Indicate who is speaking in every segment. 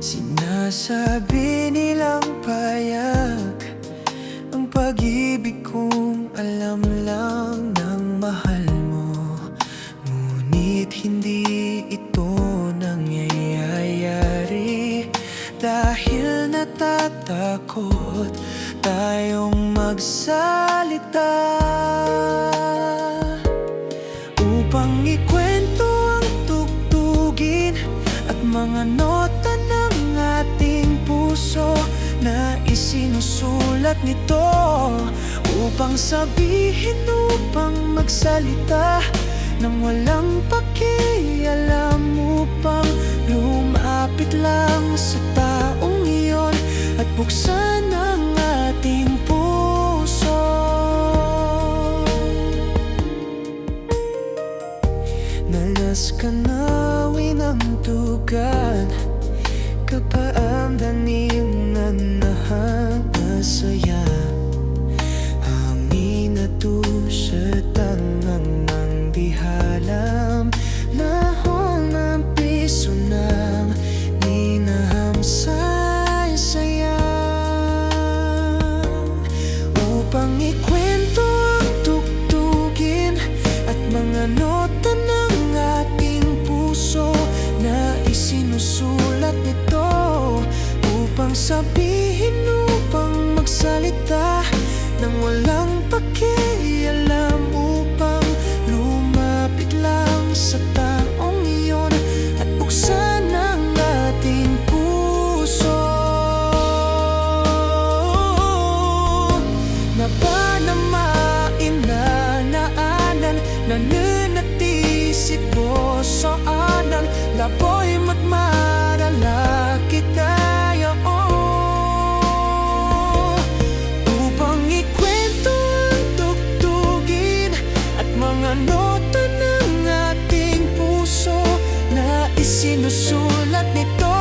Speaker 1: Sinasabi nilang payak ang pag-ibig kong alam lang ng mahal mo. Ngunit hindi ito nangyayari dahil natatakot tayong magsalita upang ikwento ang tugtugin at mga nota ng ating puso na isinusulat nito upang sabihin, upang magsalita nang walang pakialam, upang lumapit lang sa taong iyon at buksan ang ating puso. Nalaskanawin ang tugan, kapaamdanin na nahasaya. Hangin na tusyatan ng dihalam, nahon ng piso ng ninahamsay-saya. Upang ikwento ang tugtugin at mga nota ng ating puso na isinusulat nito upang sabihin, upang magsalita nang walang pakialam, upang lumapit lang sa taong iyon at buksan ang ating puso. Napanamain na naanan, nananatisi po sa anan, laboy magmarala kita. Nota ng ating puso na isinusulat nito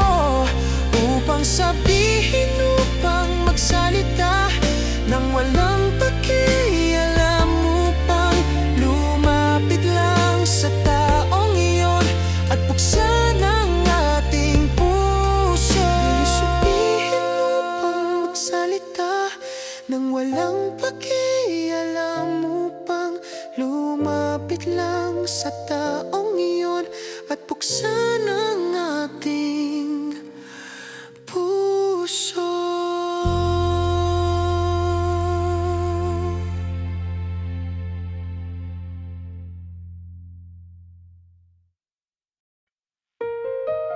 Speaker 1: upang sabihin, upang magsalita nang walang pakialam, upang lumapit lang sa taong iyon at buksan ang ating puso. Sabihin, upang magsalita nang walang pakialam, upang lumapit lang sa taong iyon at buksan ang ating puso.